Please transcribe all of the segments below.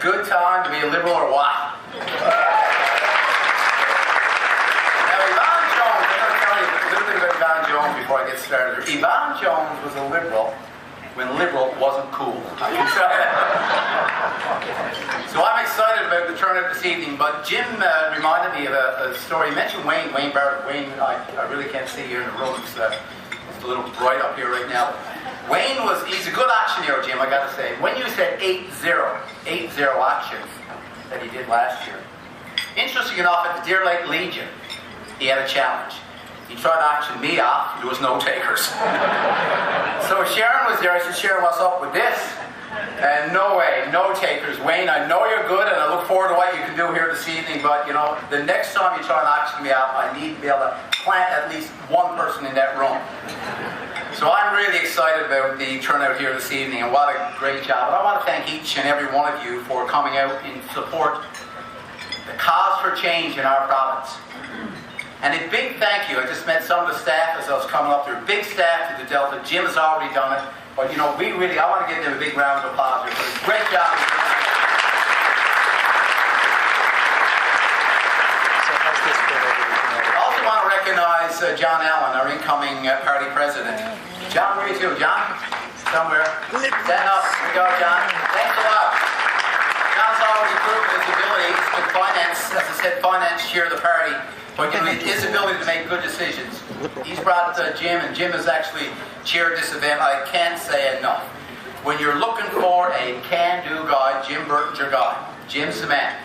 good time to be a Liberal or what? Now, Yvonne Jones, I'm going to tell you a little bit about Yvonne Jones before I get started. Yvonne Jones was a Liberal when Liberal wasn't cool. I can tell you. So I'm excited about the turnout this evening, but Jim reminded me of a story. He mentioned Wayne Barrett. Wayne, I really can't see you in the room. It's a little bright up here right now. Wayne he's a good action hero, Jim, I got to say. When you said 8-0 actions that he did last year, interesting enough, at the Deer Lake Legion, he had a challenge. He tried to action me off, there was no takers. So Sharon was there, I said, Sharon, what's up with this? And no way, no takers. Wayne, I know you're good and I look forward to what you can do here this evening, but you know, the next time you try and action me off, I need to be able to plant at least one person in that room. So I'm really excited about the turnout here this evening, and what a great job. And I want to thank each and every one of you for coming out in support the cause for change in our province. And a big thank you. I just met some of the staff as I was coming up there. Big staff to the Delta. Jim has already done it. But you know, I want to give them a big round of applause here for a great job. I also want to recognize John Allen, our incoming party president. John, where are you to? John? Somewhere. Stand up. Here we go, John. Thanks a lot. John's already proven his ability to finance, as I said, finance chair of the party. But you know, his ability to make good decisions. He's brought Jim, and Jim has actually chaired this event. I can't say enough. When you're looking for a can-do guy, Jim Burton's your guy. Jim's the man.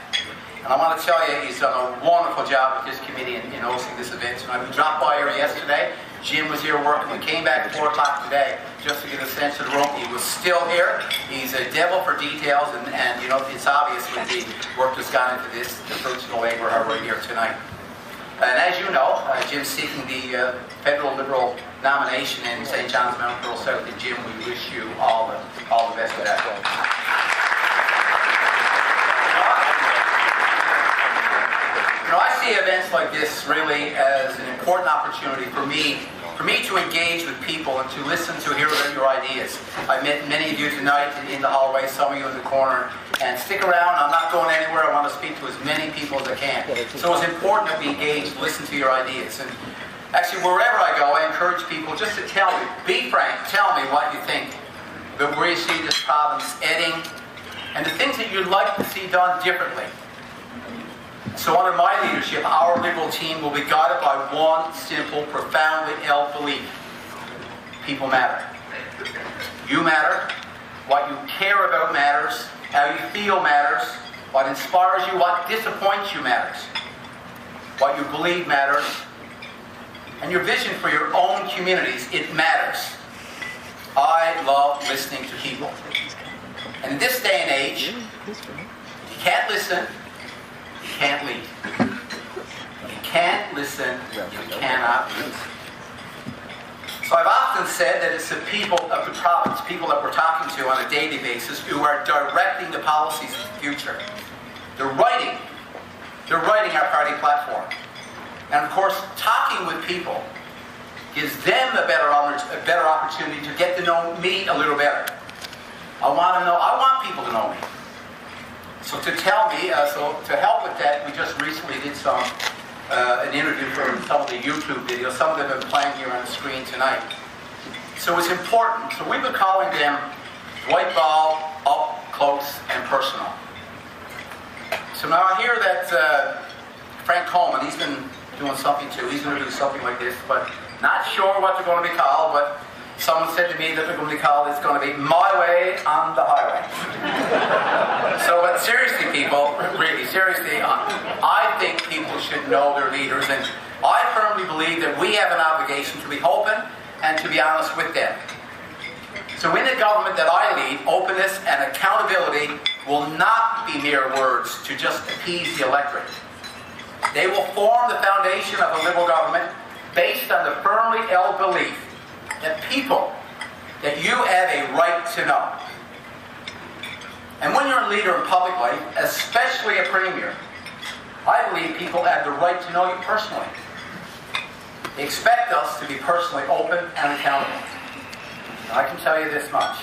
And I want to tell you, he's done a wonderful job with this committee in hosting this event. So we dropped by here yesterday. Jim was here working. We came back at 4 o'clock today just to get a sense of the room. He was still here. He's a devil for details, and you know, it's obvious with the work that's gone into this, the fruits of the labor are right here tonight. And as you know, Jim's seeking the federal Liberal nomination in St. John's, Mount Pearl South. And Jim, we wish you all the best with that. You know, I see events like this really as an important opportunity for me to engage with people and to listen to hear about your ideas. I met many of you tonight in the hallway, some of you in the corner. And stick around, I'm not going anywhere, I want to speak to as many people as I can. So it's important that we engage, listen to your ideas. And actually, wherever I go, I encourage people just to tell me, be frank, tell me what you think, about where you see this province heading, and the things that you'd like to see done differently. So under my leadership, our Liberal team will be guided by one simple, profoundly held belief. People matter. You matter. What you care about matters. How you feel matters. What inspires you, what disappoints you matters. What you believe matters. And your vision for your own communities, it matters. I love listening to people. And in this day and age, if you can't listen, you can't lead. If you can't listen, you cannot lead. So I've often said that it's the people of the province, people that we're talking to on a daily basis, who are directing the policies of the future. They're writing our party platform. And of course, talking with people gives them a better opportunity to get to know me a little better. I want people to know me. So to help with that, we just recently did an interview for some of the YouTube videos. Some of them have been playing here on the screen tonight. So it's important. So we've been calling them Dwight Ball Up Close and Personal. So now I hear that Frank Coleman, he's been doing something too. He's going to do something like this, but not sure what they're going to be called, but someone said to me that they're going to be called, it's going to be My Way on the Highway. So, but seriously, people, really, seriously, I think people should know their leaders, and I firmly believe that we have an obligation to be open and to be honest with them. So in the government that I lead, openness and accountability will not be mere words to just appease the electorate. They will form the foundation of a Liberal government based on the firmly held belief that you have a right to know. And when you're a leader in public life, especially a premier, I believe people have the right to know you personally. They expect us to be personally open and accountable. And I can tell you this much.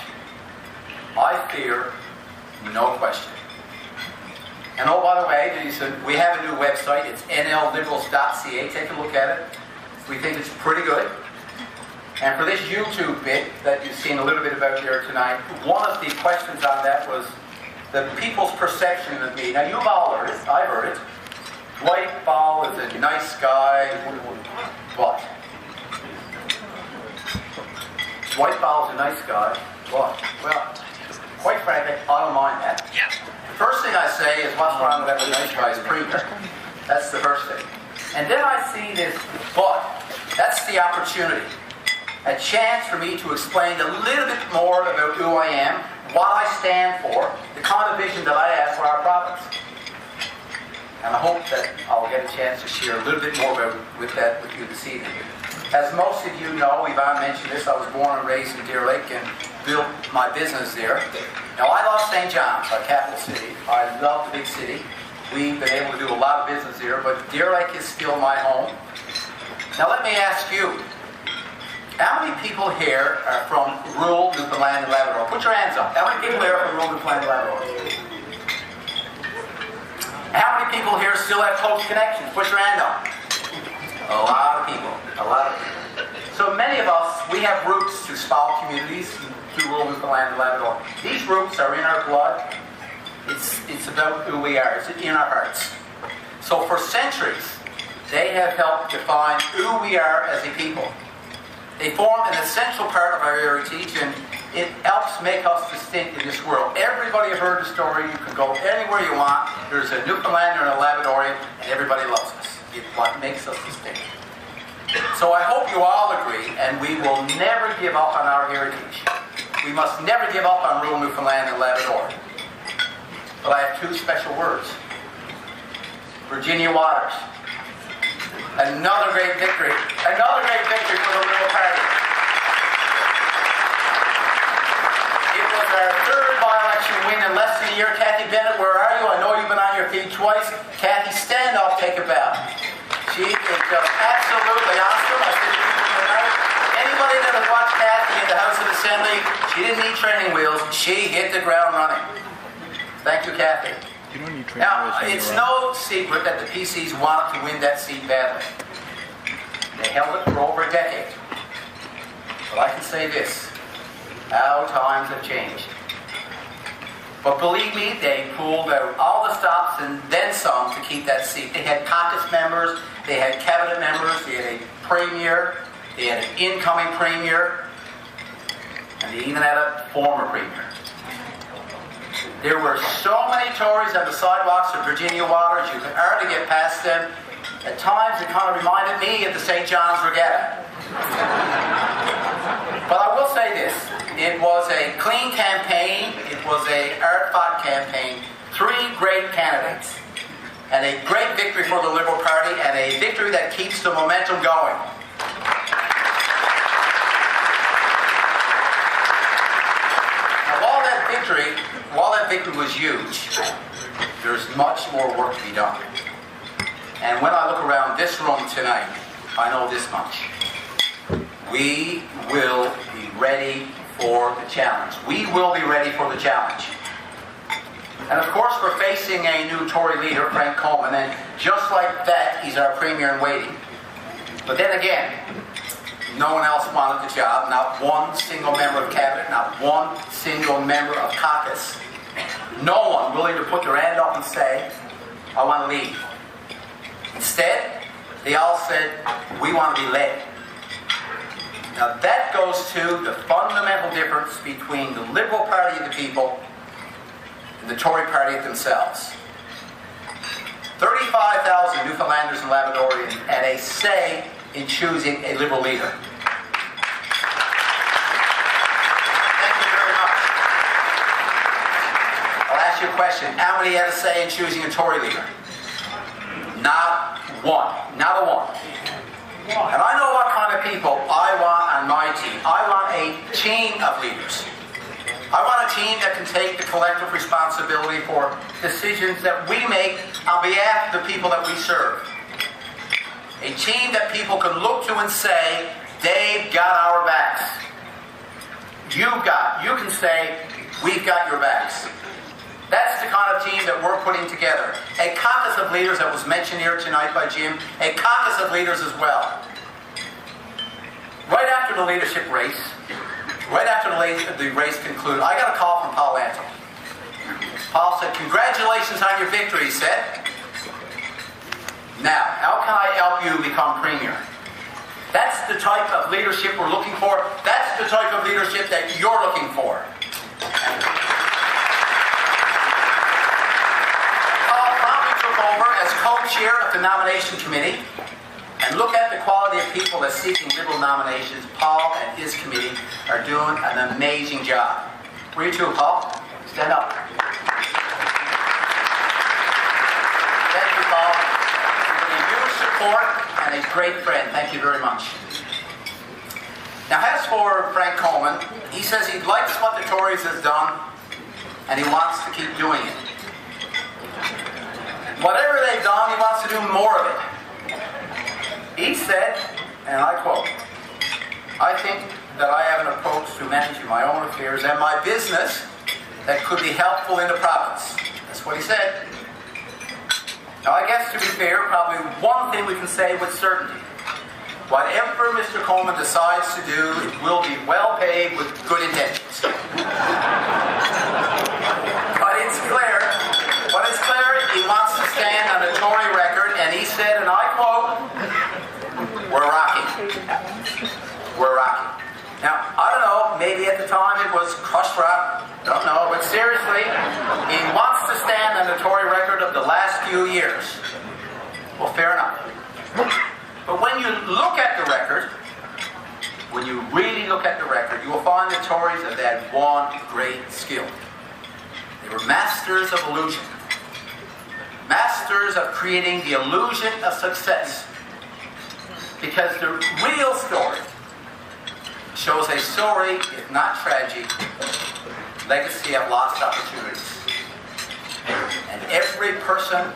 I fear, no question, And oh, by the way, we have a new website. It's nlliberals.ca. Take a look at it. We think it's pretty good. And for this YouTube bit that you've seen a little bit about here tonight, one of the questions on that was the people's perception of me. Now, you've all heard it. I've heard it. Dwight Ball is a nice guy. What? Dwight Ball is a nice guy. What? Well, quite frankly, I don't mind that. The first thing I say is, what's wrong with that nice guy's premier? That's the first thing. And then I see this, but that's the opportunity. A chance for me to explain a little bit more about who I am, what I stand for, the kind of vision that I have for our province. And I hope that I'll get a chance to share a little bit more about with you this evening. As most of you know, Yvonne mentioned this, I was born and raised in Deer Lake and built my business there. Now, I love St. John's, our capital city. I love the big city. We've been able to do a lot of business there, but Deer Lake is still my home. Now, let me ask you, how many people here are from rural Newfoundland and Labrador? Put your hands up. How many people here are from rural Newfoundland and Labrador? How many people here still have close connections? Put your hand up. A lot of people. A lot of people. So many of us, we have roots to small communities, to rural Newfoundland and Labrador. These roots are in our blood. It's about who we are. It's in our hearts. So for centuries, they have helped define who we are as a people. They form an essential part of our heritage, and it helps make us distinct in this world. Everybody have heard the story. You can go anywhere you want. There's a Newfoundlander and a Labradorian, and everybody loves us. It's what makes us distinct. So I hope you all agree, and we will never give up on our heritage. We must never give up on rural Newfoundland and Labrador. But I have two special words. Virginia Waters. Another great victory. Another great victory for the Liberal Party. It was our third by-election win in less than a year. Kathy Bennett, where are you? I know you've been on your feet twice. Kathy, stand up, take a bow. She is just absolutely awesome. I said to people tonight, anybody that has watched Kathy in the House of Assembly, she didn't need training wheels. She hit the ground running. Thank you, Kathy. Now, it's no secret that the PCs wanted to win that seat badly. They held it for over a decade. But I can say this, how times have changed. But believe me, they pulled out all the stops and then some to keep that seat. They had caucus members, they had cabinet members, they had a premier, they had an incoming premier, and they even had a former premier. There were so many Tories on the sidewalks of Virginia Waters, you could hardly get past them. At times, it kind of reminded me of the St. John's Regatta. But I will say this. It was a clean campaign. It was a hard-fought campaign. Three great candidates. And a great victory for the Liberal Party, and a victory that keeps the momentum going. Now, while that victory was huge, there's much more work to be done. And when I look around this room tonight, I know this much. We will be ready for the challenge. We will be ready for the challenge. And of course, we're facing a new Tory leader, Frank Coleman, and just like that, he's our premier in waiting. But then again, no one else wanted the job. Not one single member of cabinet, not one single member of caucus. No one willing to put their hand up and say, I want to lead. Instead, they all said, we want to be led. Now that goes to the fundamental difference between the Liberal Party of the people and the Tory Party of themselves. 35,000 Newfoundlanders and Labradorians had a say in choosing a Liberal leader. Thank you very much. I'll ask you a question. How many had a say in choosing a Tory leader? Not one. Not a one. And I know what kind of people I want on my team. I want a team of leaders. I want a team that can take the collective responsibility for decisions that we make on behalf of the people that we serve. A team that people can look to and say, they've got our backs. You can say, we've got your backs. That's the kind of team that we're putting together. A caucus of leaders that was mentioned here tonight by Jim. A caucus of leaders as well. Right after the leadership race, right after the race concluded, I got a call from Paul Antle. Paul said, "Congratulations on your victory," he said. "Now, how can I help you become premier?" That's the type of leadership we're looking for. That's the type of leadership that you're looking for. Paul promptly took over as co-chair of the nomination committee. And look at the quality of people that's seeking Liberal nominations. Paul and his committee are doing an amazing job. Were you too, Paul? Stand up. Thank you, Paul, for your huge support and a great friend. Thank you very much. Now, as for Frank Coleman, he says he likes what the Tories has done and he wants to keep doing it. Whatever they've done, he wants to do more of it. He said, and I quote, "I think that I have an approach to managing my own affairs and my business that could be helpful in the province." That's what he said. Now, I guess to be fair, probably one thing we can say with certainty. Whatever Mr. Coleman decides to do, it will be well paid with good intentions. But it's clear, he wants to stand on a Tory record, and he said, and I quote, "We're rocking. We're rocking." Now, I don't know, maybe at the time it was crushed rock, don't know, but seriously, he wants to stand on the Tory record of the last few years. Well, fair enough. But when you look at the record, when you really look at the record, you will find the Tories have had one great skill. They were masters of illusion. Masters of creating the illusion of success. Because the real story shows a story, if not tragic, legacy of lost opportunities. And every person,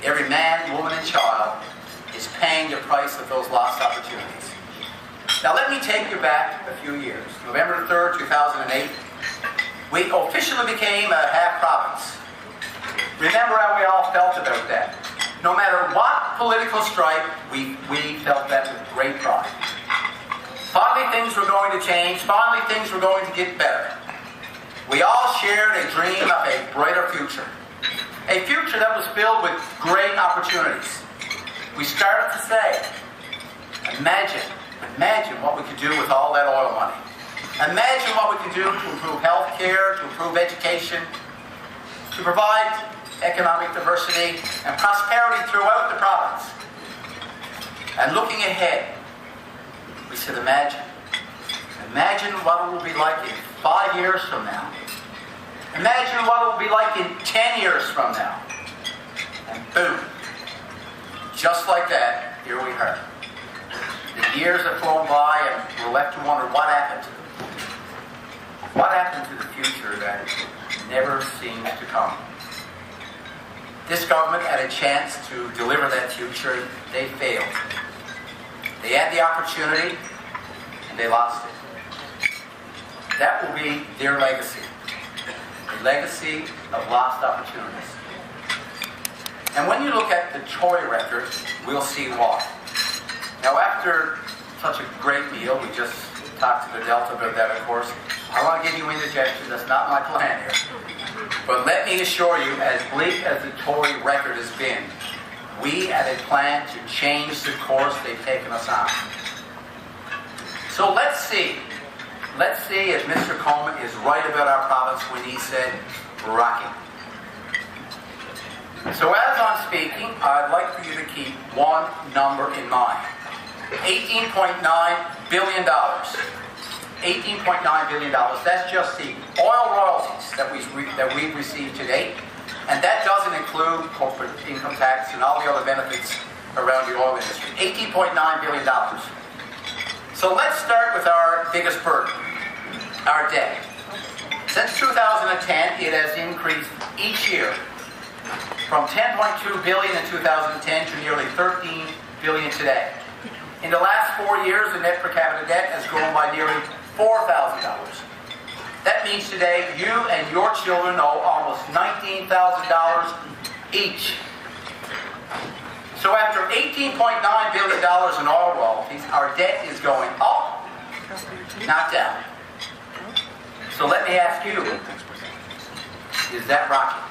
every man, woman, and child is paying the price of those lost opportunities. Now let me take you back a few years. November 3rd, 2008, we officially became a half province. Remember how we all felt about that. No matter what political stripe, we felt that with great pride. Finally things were going to change. Finally things were going to get better. We all shared a dream of a brighter future. A future that was filled with great opportunities. We started to say, imagine what we could do with all that oil money. Imagine what we could do to improve health care, to improve education, to provide economic diversity and prosperity throughout the province. And looking ahead, we said, imagine what it will be like in 5 years from now. Imagine what it will be like in 10 years from now. And boom, just like that, here we are. The years have flown by and we're left to wonder what happened to them. What happened to the future that never seems to come? This government had a chance to deliver that future. They failed. They had the opportunity and they lost it. That will be their legacy. A legacy of lost opportunities. And when you look at the Tory record, we'll see why. Now, after such a great meal, we just talked to the Delta about that, of course. I want to give you indigestion. That's not my plan here. But let me assure you, as bleak as the Tory record has been, we had a plan to change the course they've taken us on. So let's see. Let's see if Mr. Coleman is right about our province when he said, rocking. So as I'm speaking, I'd like for you to keep one number in mind. $18.9 billion. $18.9 billion. That's just the oil royalties that we've received to date. And that doesn't include corporate income tax and all the other benefits around the oil industry. $18.9 billion. So let's start with our biggest burden, our debt. Since 2010, it has increased each year from $10.2 billion in 2010 to nearly $13 billion today. In the last 4 years, the net per capita debt has grown by nearly $4,000. That means today you and your children owe almost $19,000 each. So after $18.9 billion in oil royalties, our debt is going up, not down. So let me ask you, is that rocket?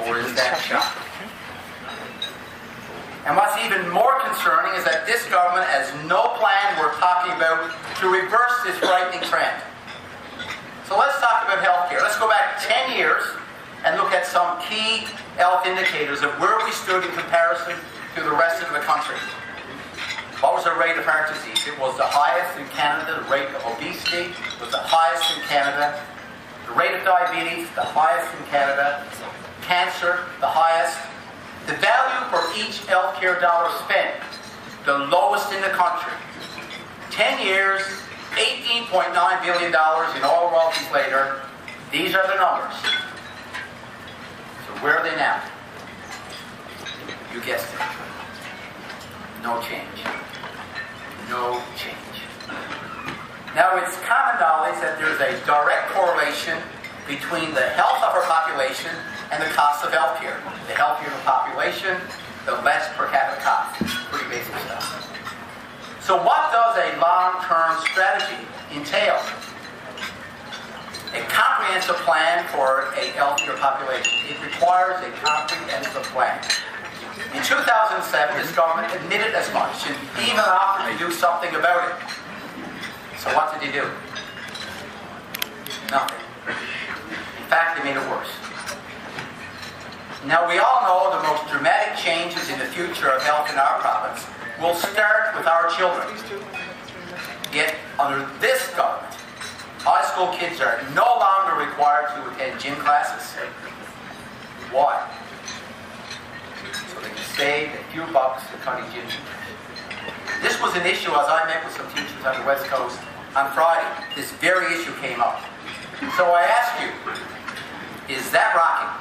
Or is that shocking? And what's even more concerning is that this government has no plan we're talking about to reverse this frightening trend. So let's talk about healthcare. Let's go back 10 years and look at some key health indicators of where we stood in comparison to the rest of the country. What was the rate of heart disease? It was the highest in Canada. The rate of obesity was the highest in Canada. The rate of diabetes, the highest in Canada. Cancer, the highest. The value for each healthcare dollar spent, the lowest in the country. 10 years, $18.9 billion in oil royalties later, these are the numbers. So where are they now? You guessed it. No change. No change. Now, it's common knowledge that there's a direct correlation between the health of our population and the cost of healthcare. The healthier the population, the less per capita cost. Pretty basic stuff. So what does a long-term strategy entail? A comprehensive plan for a healthier population. It requires a comprehensive plan. In 2007, this government admitted as much and even offered to do something about it. So what did they do? Nothing. In fact, they made it worse. Now, we all know the most dramatic changes in the future of health in our province will start with our children. Yet, under this government, high school kids are no longer required to attend gym classes. Why? So they can save a few bucks to cutting gym fees. This was an issue as I met with some teachers on the West Coast on Friday. This very issue came up. So I ask you, is that rocking?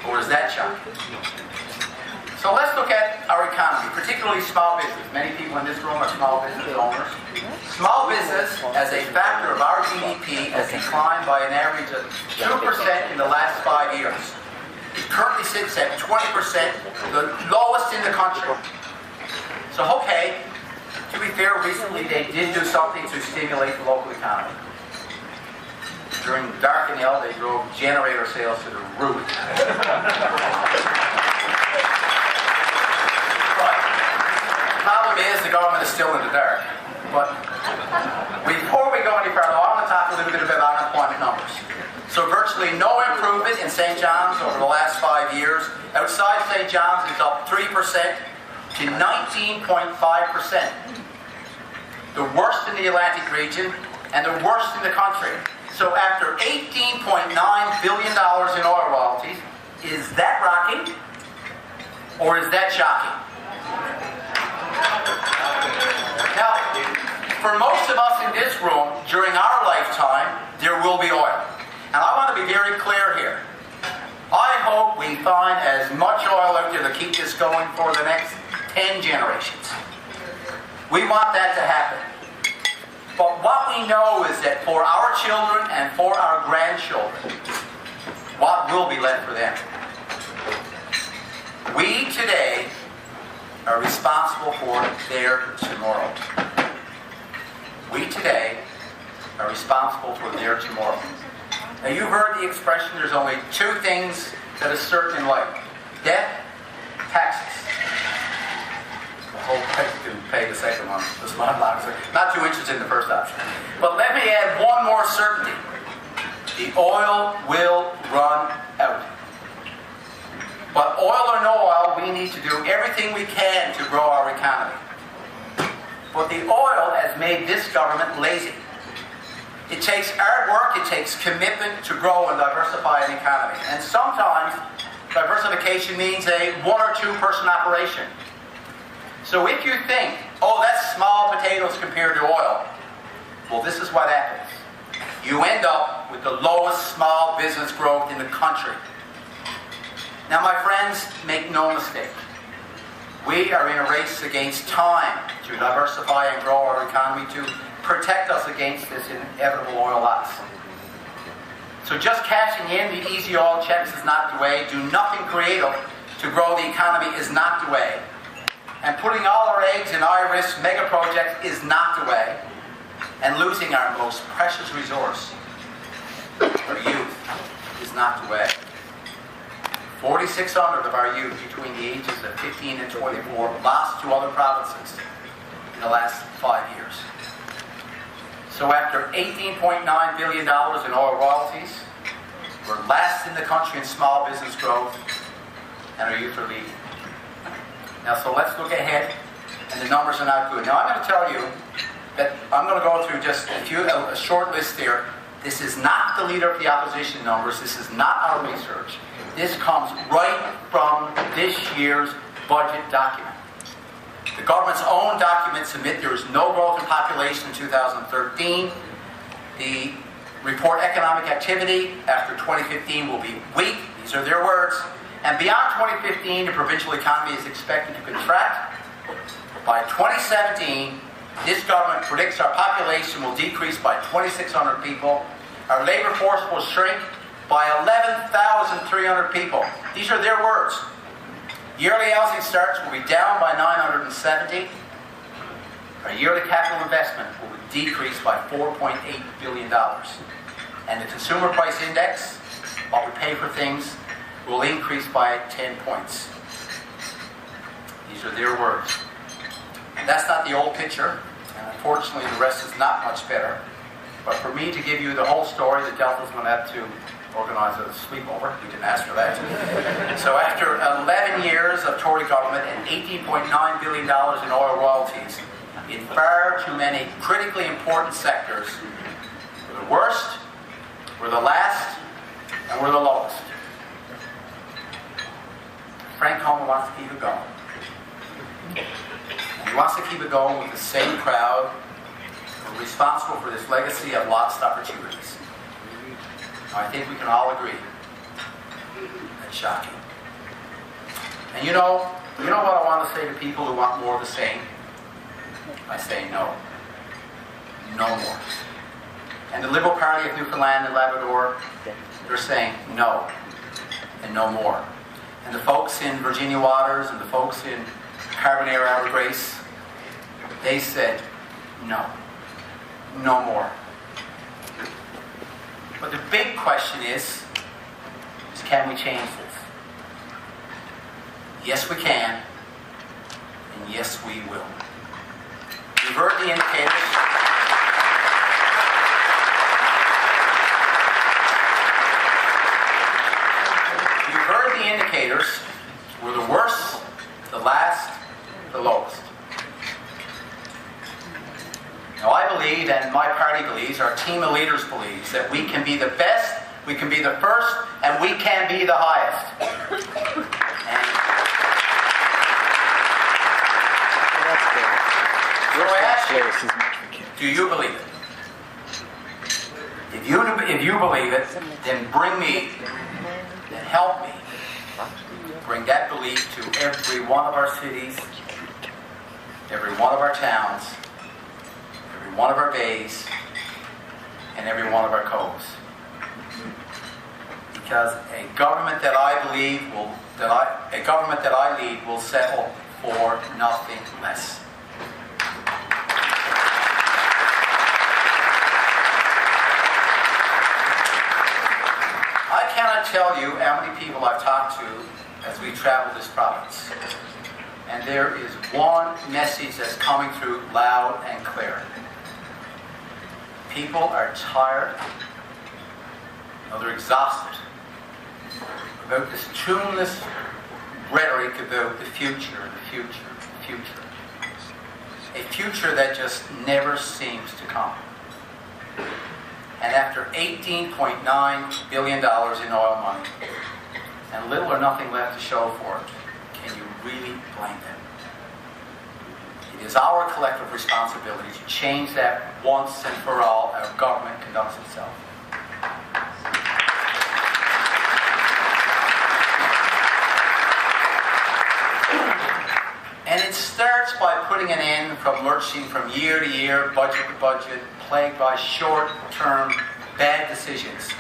Or is that shocking? So let's look at our economy, particularly small business. Many people in this room are small business owners. Small business, as a factor of our GDP, has declined by an average of 2% in the last 5 years. It currently sits at 20%, the lowest in the country. So, okay, to be fair, recently they did do something to stimulate the local economy. During dark and hell, they drove generator sales to the roof. But the problem is the government is still in the dark. But before we go any further, I want to talk a little bit about unemployment numbers. So virtually no improvement in St. John's over the last 5 years. Outside St. John's, it's up 3% to 19.5%. The worst in the Atlantic region and the worst in the country. So after $18.9 billion in oil royalties, is that rocking or is that shocking? Now, for most of us in this room, during our lifetime, there will be oil. And I want to be very clear here. I hope we find as much oil out there to keep this going for the next 10 generations. We want that to happen. But what we know is that for our children and for our grandchildren, what will be left for them? We today are responsible for their tomorrow. We today are responsible for their tomorrow. Now, you've heard the expression, there's only two things that are certain in life: death, taxes. I hope I can pay the second one. The smart boxer. Not too interested in the first option. But let me add one more certainty. The oil will run out. But oil or no oil, we need to do everything we can to grow our economy. But the oil has made this government lazy. It takes hard work, it takes commitment to grow and diversify an economy. And sometimes diversification means a one or two person operation. So if you think, oh, that's small potatoes compared to oil, well, this is what happens. You end up with the lowest small business growth in the country. Now, my friends, make no mistake. We are in a race against time to diversify and grow our economy to protect us against this inevitable oil loss. So just cashing in the easy oil checks is not the way. Do nothing creative to grow the economy is not the way. And putting all our eggs in high-risk mega projects is not the way. And losing our most precious resource, our youth, is not the way. 4,600 of our youth between the ages of 15 and 24 lost to other provinces in the last 5 years. So after $18.9 billion in oil royalties, we're last in the country in small business growth, and our youth are leading. Now, so let's look ahead, and the numbers are not good. Now, I'm going to tell you that I'm going to go through just a short list here. This is not the Leader of the Opposition numbers. This is not our research. This comes right from this year's budget document. The government's own documents admit there is no growth in population in 2013. The report economic activity after 2015 will be weak. These are their words. And beyond 2015, the provincial economy is expected to contract. By 2017, this government predicts our population will decrease by 2,600 people. Our labor force will shrink by 11,300 people. These are their words. Yearly housing starts will be down by 970. Our yearly capital investment will decrease by $4.8 billion. And the consumer price index, what we pay for things, will increase by 10 points. These are their words. And that's not the old picture. And unfortunately, the rest is not much better. But for me to give you the whole story, the Delta's going to have to organize a sleepover. We didn't ask for that. So after 11 years of Tory government and $18.9 billion in oil royalties in far too many critically important sectors, we're the worst, we're the last, and we're the lowest. Frank Coleman wants to keep it going. And he wants to keep it going with the same crowd who are responsible for this legacy of lost opportunities. I think we can all agree. That's shocking. And you know what I want to say to people who want more of the same? I say no. No more. And the Liberal Party of Newfoundland and Labrador, they're saying no. And no more. And the folks in Virginia Waters and the folks in Carbonear Arbor Grace, they said no. No more. But the big question is can we change this? Yes, we can. And yes, we will. You've heard the indicators. You've heard the indicators. We're the worst, the last, the lowest. Now, I believe, and my party believes, our team of leaders believes, that we can be the best, we can be the first, and we can be the highest. So I ask you, do you believe it? If you believe it, then bring me, then help me, bring that belief to every one of our cities, every one of our towns, one of our bays, and every one of our coves. Because a government that I believe a government that I lead will settle for nothing less. I cannot tell you how many people I've talked to as we travel this province. And there is one message that's coming through loud and clear. People are tired, they're exhausted about this tuneless rhetoric about the future, the future, the future. A future that just never seems to come. And after $18.9 billion in oil money, and little or nothing left to show for it, can you really blame them? It is our collective responsibility to change that once and for all our government conducts itself. And it starts by putting an end from lurching from year to year, budget to budget, plagued by short-term bad decisions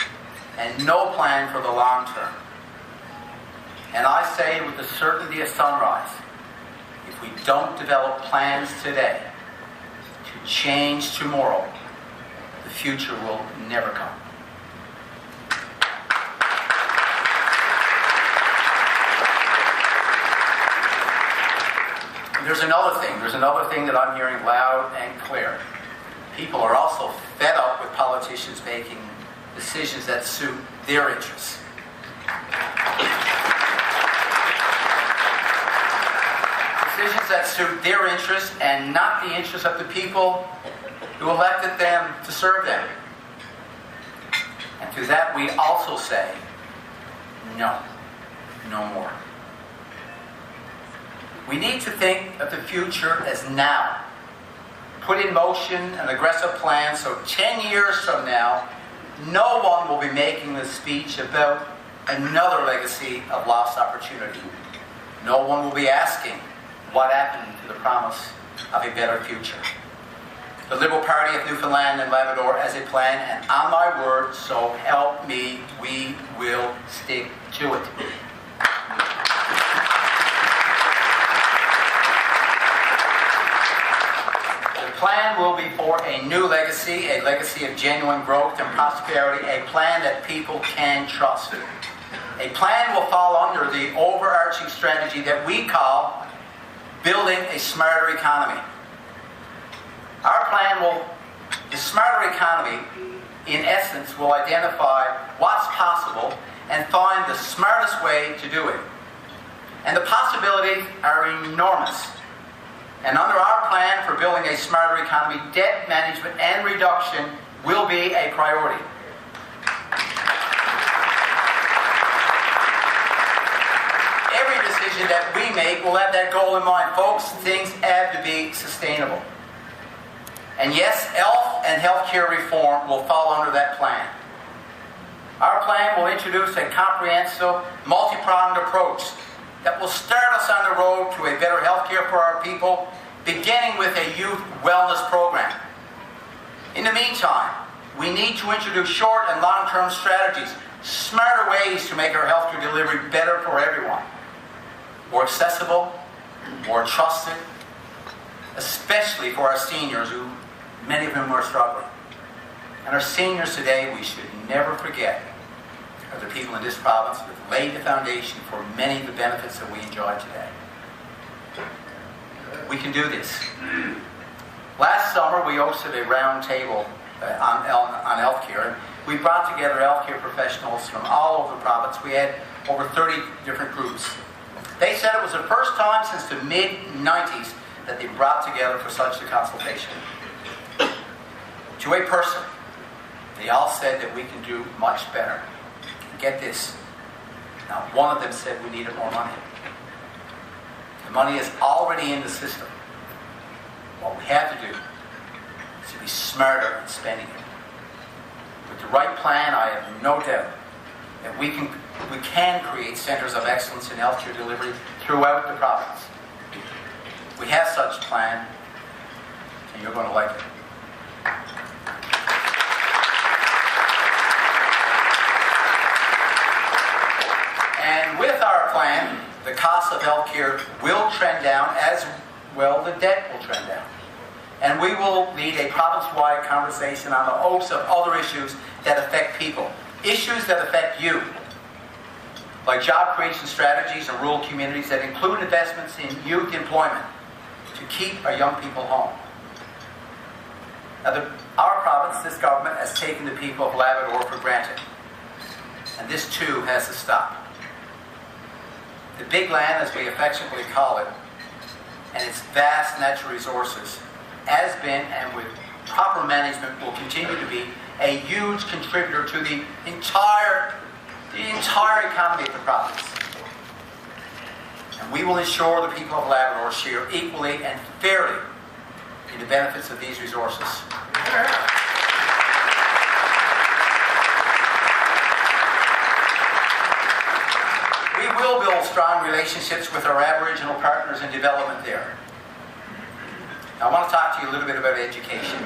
and no plan for the long term. And I say with the certainty of sunrise, if we don't develop plans today to change tomorrow, the future will never come. There's another thing that I'm hearing loud and clear. People are also fed up with politicians making decisions that suit their interests. Decisions that suit their interests and not the interests of the people who elected them to serve them. And to that we also say, no more. We need to think of the future as now. Put in motion an aggressive plan so 10 years from now, no one will be making this speech about another legacy of lost opportunity. No one will be asking what happened to the promise of a better future. The Liberal Party of Newfoundland and Labrador has a plan, and on my word, so help me, we will stick to it. The plan will be for a new legacy, a legacy of genuine growth and prosperity, a plan that people can trust. A plan will fall under the overarching strategy that we call building a smarter economy. Our plan the smarter economy, in essence, will identify what's possible and find the smartest way to do it. And the possibilities are enormous. And under our plan for building a smarter economy, debt management and reduction will be a priority. Every decision that we make will have that goal in mind. Folks, things have to be sustainable. And yes, health and healthcare reform will fall under that plan. Our plan will introduce a comprehensive, multi-pronged approach that will start us on the road to a better healthcare for our people, beginning with a youth wellness program. In the meantime, we need to introduce short and long-term strategies, smarter ways to make our healthcare delivery better for everyone. More accessible, more trusted, especially for our seniors, who many of them are struggling. And our seniors today, we should never forget, are the people in this province who have laid the foundation for many of the benefits that we enjoy today. We can do this. Last summer, we hosted a round table on healthcare, and we brought together healthcare professionals from all over the province. We had over 30 different groups. They said it was the first time since the mid-90s that they brought together for such a consultation. To a person, they all said that we can do much better. Get this. Now, one of them said we needed more money. The money is already in the system. What we have to do is to be smarter in spending it. With the right plan, I have no doubt that we can create centres of excellence in healthcare delivery throughout the province. We have such a plan, and you're going to like it. And with our plan, the cost of healthcare will trend down, as well the debt will trend down. And we will lead a province-wide conversation on the host of other issues that affect people. Issues that affect you, like job creation strategies in rural communities that include investments in youth employment to keep our young people home. Now, our province, this government, has taken the people of Labrador for granted. And this too has to stop. The big land, as we affectionately call it, and its vast natural resources, has been, and with proper management will continue to be, a huge contributor to the entire economy of the province. And we will ensure the people of Labrador share equally and fairly in the benefits of these resources. We will build strong relationships with our Aboriginal partners in development there. Now, I want to talk to you a little bit about education.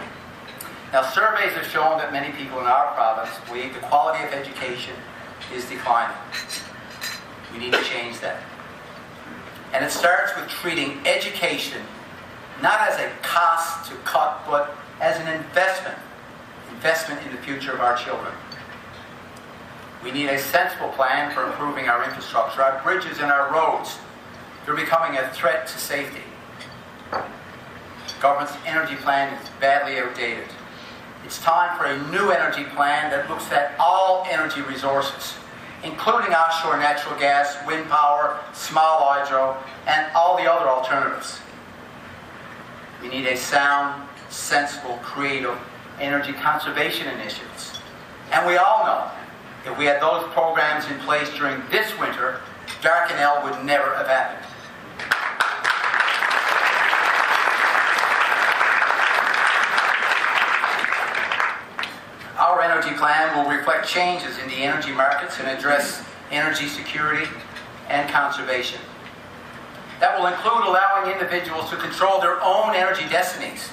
Now, surveys have shown that many people in our province believe the quality of education is declining. We need to change that. And it starts with treating education not as a cost to cut, but as an investment in the future of our children. We need a sensible plan for improving our infrastructure. Our bridges and our roads, they're becoming a threat to safety. Government's energy plan is badly outdated. It's time for a new energy plan that looks at all energy resources, including offshore natural gas, wind power, small hydro, and all the other alternatives. We need a sound, sensible, creative energy conservation initiatives. And we all know if we had those programs in place during this winter, Dardanelle would never have happened. Our energy plan will reflect changes in the energy markets and address energy security and conservation. That will include allowing individuals to control their own energy destinies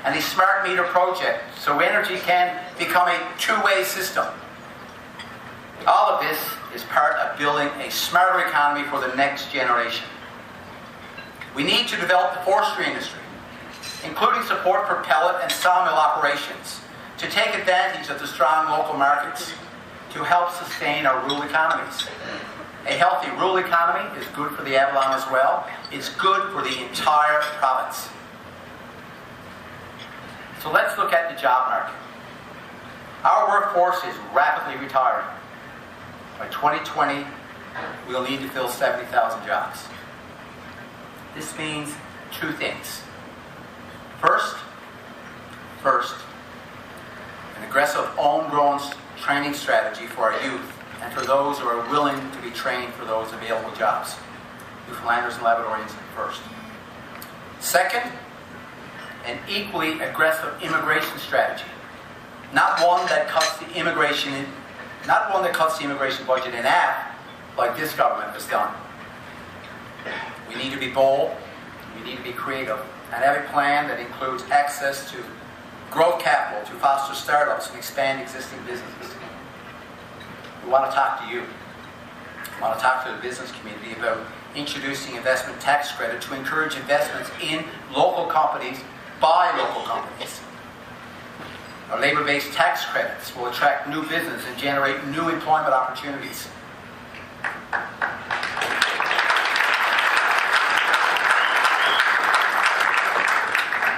and a smart meter project so energy can become a two-way system. All of this is part of building a smarter economy for the next generation. We need to develop the forestry industry, including support for pellet and sawmill operations, to take advantage of the strong local markets to help sustain our rural economies. A healthy rural economy is good for the Avalon as well. It's good for the entire province. So let's look at the job market. Our workforce is rapidly retiring. By 2020, we'll need to fill 70,000 jobs. This means two things. First, an aggressive homegrown training strategy for our youth and for those who are willing to be trained for those available jobs. Newfoundlanders and Labradorians first. Second, an equally aggressive immigration strategy. Not one that cuts the immigration budget in half like this government has done. We need to be bold, we need to be creative, and have a plan that includes access to growth capital to foster startups and expand existing businesses. We want to talk to you. We want to talk to the business community about introducing investment tax credit to encourage investments in local companies by local companies. Our labor-based tax credits will attract new business and generate new employment opportunities.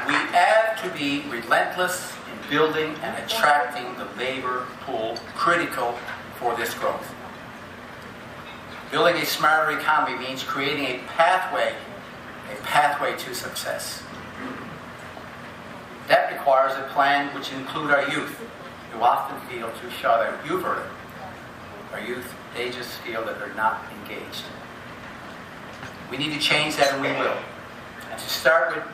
We have to be relentless in building and attracting the labor pool critical for this growth. Building a smarter economy means creating a pathway to success. That requires a plan which includes our youth, who often feel too shut out. You've heard it. Our youth, they just feel that they're not engaged. We need to change that, and we will. And to start with,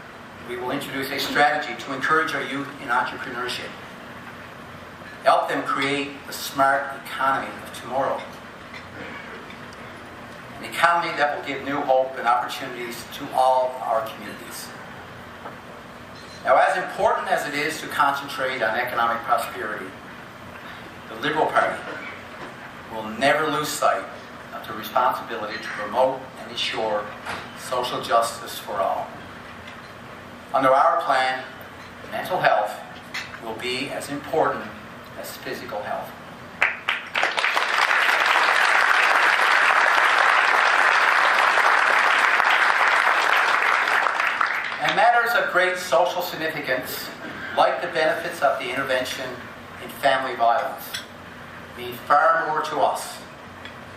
we will introduce a strategy to encourage our youth in entrepreneurship. Help them create the smart economy of tomorrow. An economy that will give new hope and opportunities to all our communities. Now, as important as it is to concentrate on economic prosperity, the Liberal Party will never lose sight of the responsibility to promote and ensure social justice for all. Under our plan, mental health will be as important as physical health. And matters of great social significance, like the benefits of the intervention in family violence, mean far more to us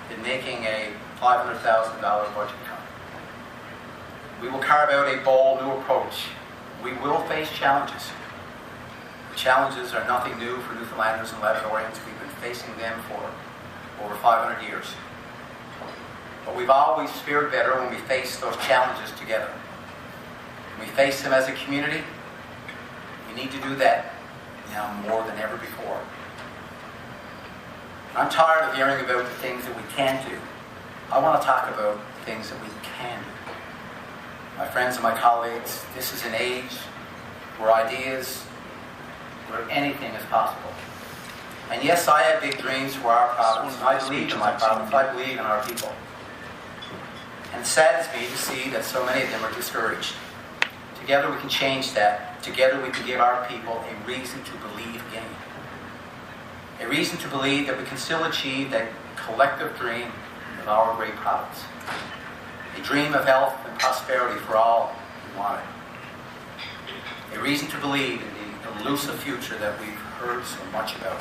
than making a $500,000 budget cut. We will carve out a bold new approach. We will face challenges. The challenges are nothing new for Newfoundlanders and Labradorians. We've been facing them for over 500 years. But we've always fared better when we face those challenges together. When we face them as a community, we need to do that now more than ever before. I'm tired of hearing about the things that we can't do I want to talk about things that we can do. My friends and my colleagues, this is an age where where anything is possible. And yes, I have big dreams for our province, and I believe in my province, I believe in our people. And it saddens me to see that so many of them are discouraged. Together we can change that. Together we can give our people a reason to believe again. A reason to believe that we can still achieve that collective dream of our great province. A dream of health and prosperity for all who want it. A reason to believe in the elusive future that we've heard so much about.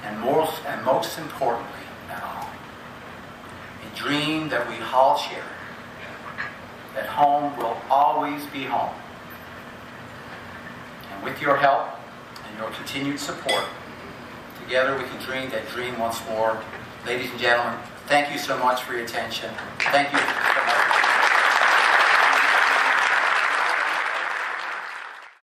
And most importantly at all, a dream that we all share, that home will always be home. And with your help and your continued support, together we can dream that dream once more. Ladies and gentlemen, thank you so much for your attention. Thank you so much.